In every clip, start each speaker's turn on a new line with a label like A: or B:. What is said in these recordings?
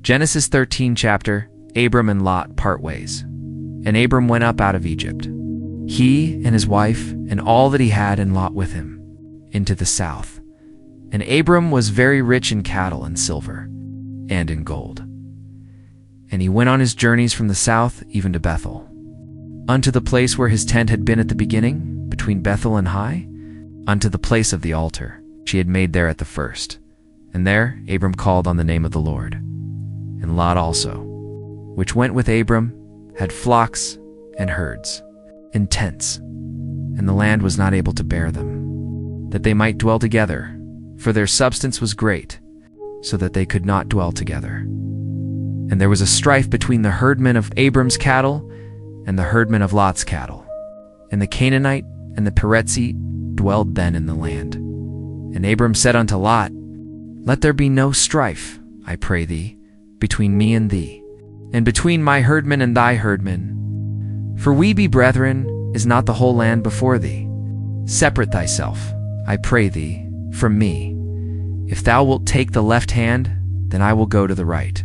A: Genesis 13 chapter, Abram and Lot part ways. And Abram went up out of Egypt, he and his wife and all that he had, and Lot with him, into the south. And Abram was very rich in cattle and silver, and in gold. And he went on his journeys from the south even to Bethel, unto the place where his tent had been at the beginning, between Bethel and Hai, unto the place of the altar, which he had made there at the first. And there Abram called on the name of the Lord. And Lot also, which went with Abram, had flocks and herds and tents, and the land was not able to bear them, that they might dwell together, for their substance was great, so that they could not dwell together. And there was a strife between the herdmen of Abram's cattle and the herdmen of Lot's cattle. And the Canaanite and the Perizzite dwelled then in the land. And Abram said unto Lot, Let there be no strife, I pray thee, between me and thee, and between my herdmen and thy herdmen. For we be brethren, is not the whole land before thee? Separate thyself, I pray thee, from me. If thou wilt take the left hand, then I will go to the right.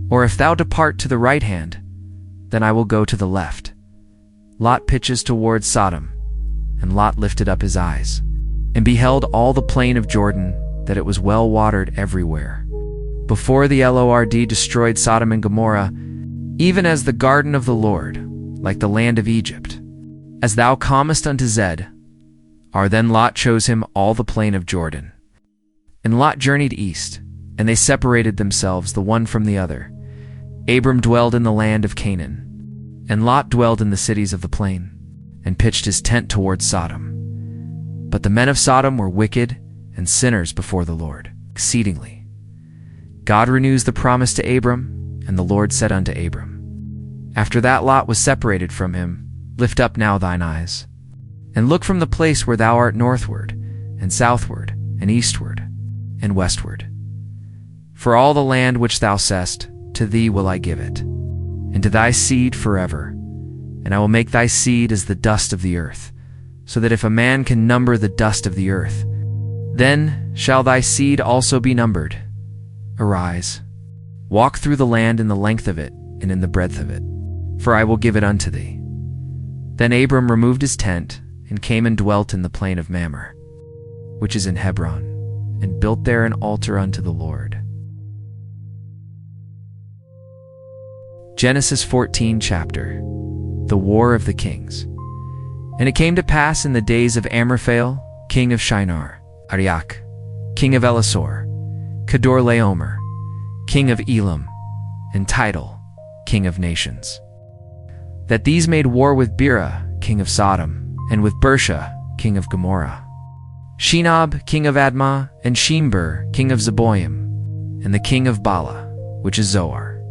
A: Or if thou depart to the right hand, then I will go to the left. Lot pitches towards Sodom, and Lot lifted up his eyes, and beheld all the plain of Jordan, that it was well watered everywhere, before the Lord destroyed Sodom and Gomorrah, even as the garden of the Lord, like the land of Egypt. As thou comest unto Zed, then Lot chose him all the plain of Jordan. And Lot journeyed east, and they separated themselves the one from the other. Abram dwelled in the land of Canaan, and Lot dwelled in the cities of the plain, and pitched his tent towards Sodom. But the men of Sodom were wicked and sinners before the Lord, exceedingly. God renews the promise to Abram, and the Lord said unto Abram, After that Lot was separated from him, lift up now thine eyes, and look from the place where thou art northward, and southward, and eastward, and westward. For all the land which thou seest, to thee will I give it, and to thy seed forever. And I will make thy seed as the dust of the earth, so that if a man can number the dust of the earth, then shall thy seed also be numbered. Arise, walk through the land in the length of it, and in the breadth of it, for I will give it unto thee. Then Abram removed his tent, and came and dwelt in the plain of Mamre, which is in Hebron, and built there an altar unto the Lord. Genesis 14 chapter, the War of the Kings. And it came to pass in the days of Amraphel, king of Shinar, Arioch, king of Elasar, Kedorlaomer, king of Elam, and Tidal, king of nations, that these made war with Bera, king of Sodom, and with Bersha, king of Gomorrah, Shenob, king of Admah, and Shember, king of Zeboim, and the king of Bala, which is Zoar.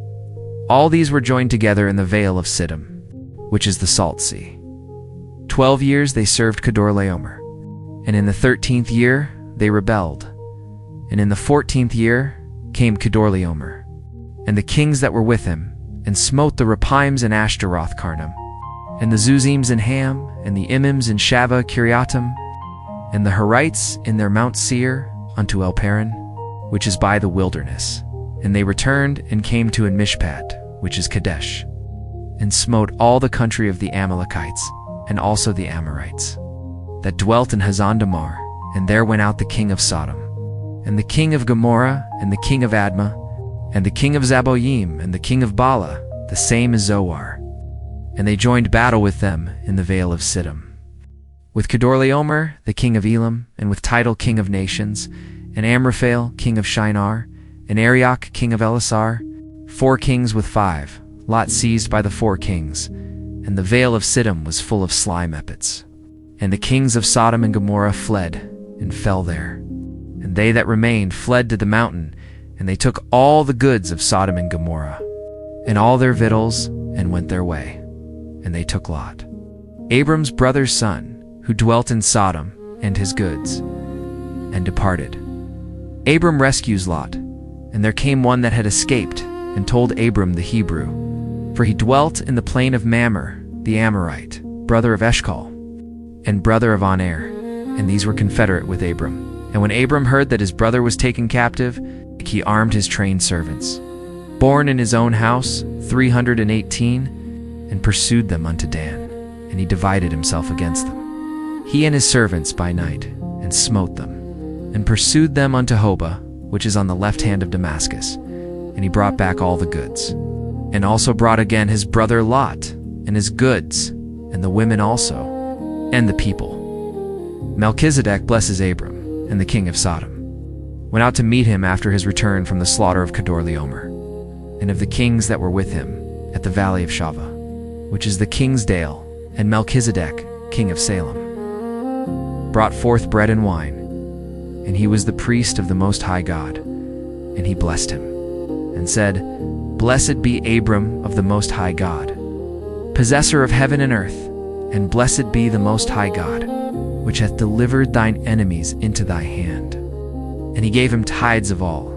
A: All these were joined together in the vale of Siddim, which is the Salt Sea. 12 years they served Kedorlaomer, and in the 13th year they rebelled. And in the 14th year came Kedorlaomer, and the kings that were with him, and smote the Rephaims in Ashtaroth Karnam, and the Zuzims in Ham, and the Imims in Shaveh Kiriatim, and the Horites in their Mount Seir unto El Paran, which is by the wilderness. And they returned and came to En-Mishpat, which is Kadesh, and smote all the country of the Amalekites, and also the Amorites, that dwelt in Hazandamar, and there went out the king of Sodom, and the king of Gomorrah, and the king of Admah, and the king of Zeboim, and the king of Bala, the same as Zoar. And they joined battle with them in the vale of Siddim, with Kedorlaomer, the king of Elam, and with Tidal, king of nations, and Amraphel, king of Shinar, and Arioch, king of Elasar, 4 kings with 5. Lot seized by the 4 kings, and the vale of Siddim was full of slime epits. And the kings of Sodom and Gomorrah fled, and fell there. And they that remained fled to the mountain, and they took all the goods of Sodom and Gomorrah, and all their victuals, and went their way. And they took Lot, Abram's brother's son, who dwelt in Sodom, and his goods, and departed. Abram rescues Lot, and there came one that had escaped, and told Abram the Hebrew, for he dwelt in the plain of Mamre, the Amorite, brother of Eshcol, and brother of Aner, and these were confederate with Abram. And when Abram heard that his brother was taken captive, he armed his trained servants, born in his own house, 318, and pursued them unto Dan. And he divided himself against them, he and his servants by night, and smote them, and pursued them unto Hobah, which is on the left hand of Damascus. And he brought back all the goods, and also brought again his brother Lot, and his goods, and the women also, and the people. Melchizedek blesses Abram, and the king of Sodom went out to meet him after his return from the slaughter of Kedorlaomer, and of the kings that were with him at the valley of Shaveh, which is the king's dale. And Melchizedek, king of Salem, brought forth bread and wine, and he was the priest of the Most High God. And he blessed him, and said, Blessed be Abram of the Most High God, possessor of heaven and earth, and blessed be the Most High God, which hath delivered thine enemies into thy hand. And he gave him tithes of all.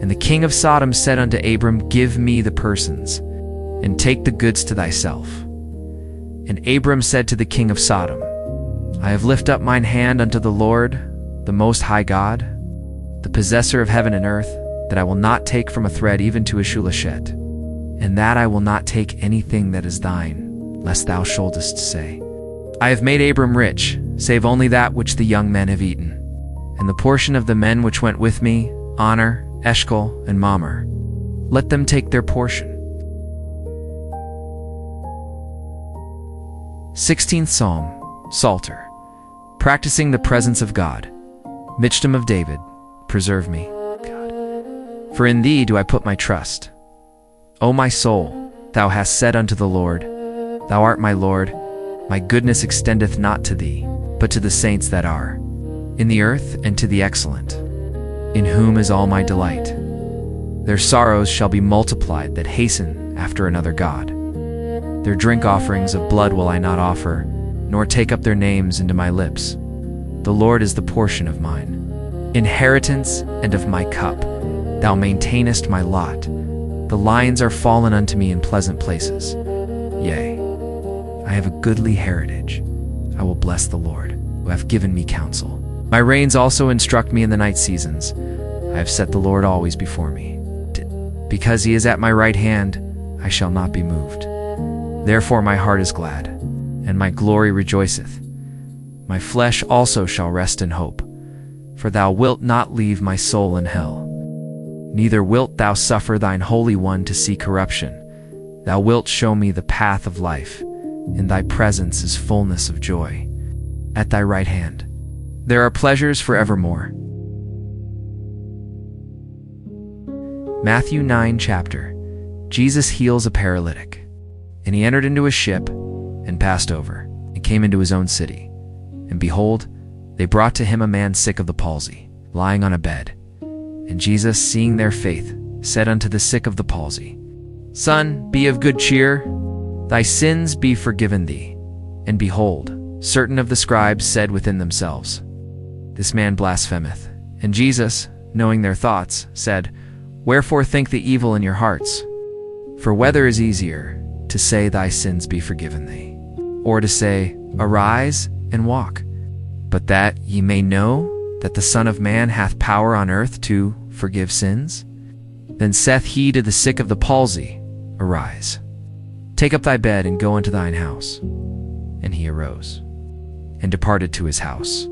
A: And the king of Sodom said unto Abram, Give me the persons, and take the goods to thyself. And Abram said to the king of Sodom, I have lifted up mine hand unto the Lord, the Most High God, the possessor of heaven and earth, that I will not take from a thread even to a shulashet, and that I will not take anything that is thine, lest thou shouldest say, I have made Abram rich, save only that which the young men have eaten. And the portion of the men which went with me, Honor, Eshcol, and Mamre, let them take their portion. 16th Psalm, Psalter. Practicing the presence of God. Michtam of David, preserve me, God. For in thee do I put my trust. O my soul, thou hast said unto the Lord, Thou art my Lord, my goodness extendeth not to thee, but to the saints that are in the earth, and to the excellent, in whom is all my delight. Their sorrows shall be multiplied that hasten after another God. Their drink offerings of blood will I not offer, nor take up their names into my lips. The Lord is the portion of mine, inheritance and of my cup. Thou maintainest my lot. The lines are fallen unto me in pleasant places. Yea, I have a goodly heritage. I will bless the Lord, who hath given me counsel. My reins also instruct me in the night seasons. I have set the Lord always before me. Because he is at my right hand, I shall not be moved. Therefore my heart is glad, and my glory rejoiceth. My flesh also shall rest in hope. For thou wilt not leave my soul in hell, neither wilt thou suffer thine Holy One to see corruption. Thou wilt show me the path of life. In thy presence is fullness of joy. At thy right hand there are pleasures forevermore. Matthew 9 chapter. Jesus heals a paralytic. And he entered into a ship, and passed over, and came into his own city. And behold, they brought to him a man sick of the palsy, lying on a bed. And Jesus, seeing their faith, said unto the sick of the palsy, Son, be of good cheer, thy sins be forgiven thee. And behold, certain of the scribes said within themselves, This man blasphemeth. And Jesus, knowing their thoughts, said, Wherefore think the evil in your hearts? For whether is easier, to say, Thy sins be forgiven thee, or to say, Arise and walk? But that ye may know that the Son of Man hath power on earth to forgive sins? Then saith he to the sick of the palsy, Arise, take up thy bed, and go unto thine house. And he arose, and departed to his house.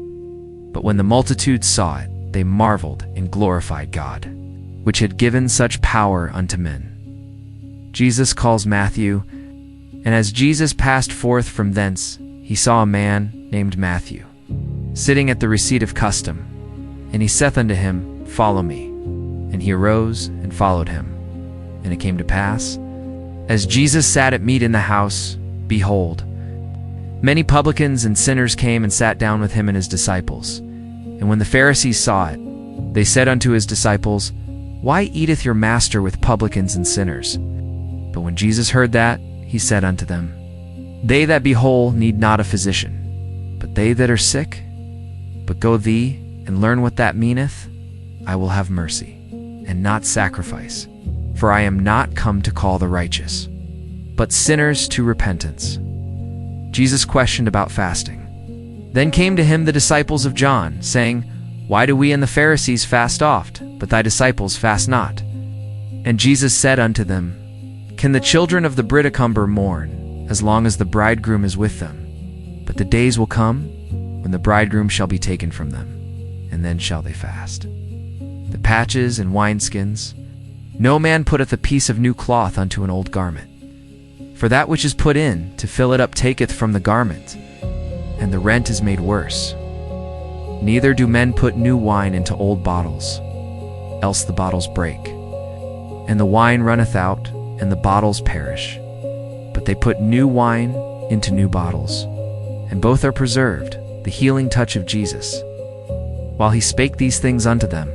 A: But when the multitude saw it, they marveled and glorified God, which had given such power unto men. Jesus calls Matthew. And as Jesus passed forth from thence, he saw a man named Matthew, sitting at the receipt of custom. And he saith unto him, Follow me. And he arose and followed him. And it came to pass, as Jesus sat at meat in the house, behold, many publicans and sinners came and sat down with him and his disciples. And when the Pharisees saw it, they said unto his disciples, Why eateth your master with publicans and sinners? But when Jesus heard that, he said unto them, They that be whole need not a physician, but they that are sick. But go thee, and learn what that meaneth. I will have mercy, and not sacrifice. For I am not come to call the righteous, but sinners to repentance. Jesus questioned about fasting. Then came to him the disciples of John, saying, Why do we and the Pharisees fast oft, but thy disciples fast not? And Jesus said unto them, Can the children of the Britacumber mourn, as long as the bridegroom is with them? But the days will come, when the bridegroom shall be taken from them, and then shall they fast. The patches and wineskins. No man putteth a piece of new cloth unto an old garment. For that which is put in, to fill it up, taketh from the garment, and the rent is made worse. Neither do men put new wine into old bottles, else the bottles break, and the wine runneth out, and the bottles perish. But they put new wine into new bottles, and both are preserved. The healing touch of Jesus. While he spake these things unto them,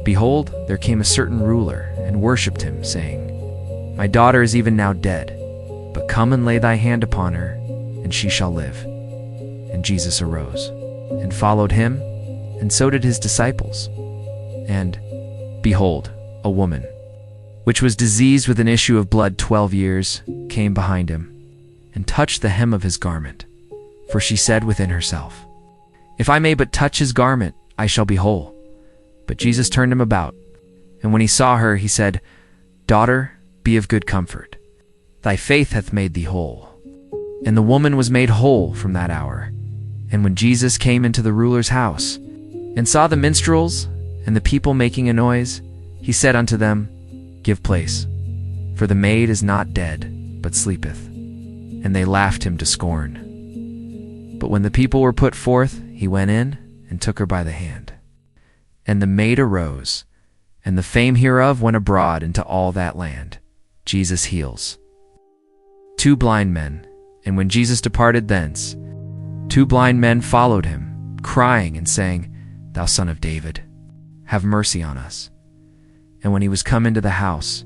A: behold, there came a certain ruler, and worshipped him, saying, My daughter is even now dead, but come and lay thy hand upon her, and she shall live. And Jesus arose, and followed him, and so did his disciples. And, behold, a woman, which was diseased with an issue of blood 12 years, came behind him, and touched the hem of his garment. For she said within herself, If I may but touch his garment, I shall be whole. But Jesus turned him about, and when he saw her, he said, Daughter, be of good comfort. Thy faith hath made thee whole. And the woman was made whole from that hour. And when Jesus came into the ruler's house, and saw the minstrels and the people making a noise, he said unto them, Give place, for the maid is not dead, but sleepeth. And they laughed him to scorn. But when the people were put forth, he went in, and took her by the hand. And the maid arose, and the fame hereof went abroad into all that land. Jesus heals. 2 blind men. And when Jesus departed thence, 2 blind men followed him, crying and saying, Thou Son of David, have mercy on us. And when he was come into the house,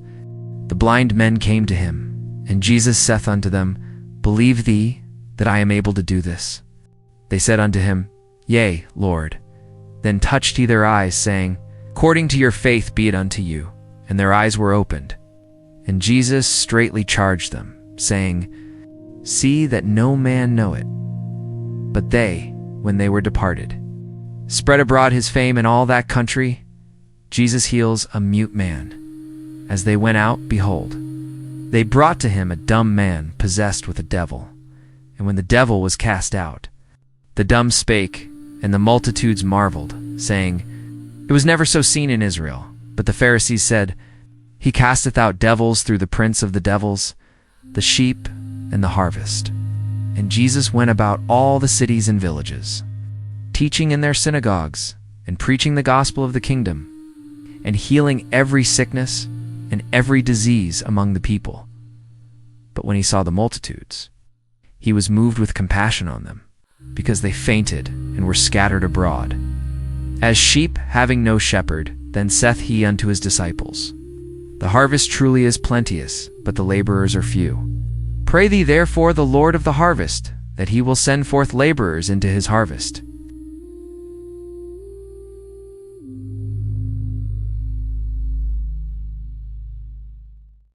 A: the blind men came to him, and Jesus saith unto them, Believe thee that I am able to do this? They said unto him, Yea, Lord. Then touched he their eyes, saying, According to your faith be it unto you. And their eyes were opened. And Jesus straitly charged them, saying, See that no man know it. But they, when they were departed, spread abroad his fame in all that country. Jesus heals a mute man. As they went out, behold, they brought to him a dumb man possessed with a devil. And when the devil was cast out, the dumb spake, and the multitudes marveled, saying, It was never so seen in Israel. But the Pharisees said, He casteth out devils through the prince of the devils, the sheep, and the harvest. And Jesus went about all the cities and villages, teaching in their synagogues, and preaching the gospel of the kingdom, and healing every sickness and every disease among the people. But when he saw the multitudes, he was moved with compassion on them, because they fainted and were scattered abroad, as sheep having no shepherd. Then saith he unto his disciples, The harvest truly is plenteous, but the laborers are few. Pray thee therefore the Lord of the harvest, that he will send forth laborers into his harvest.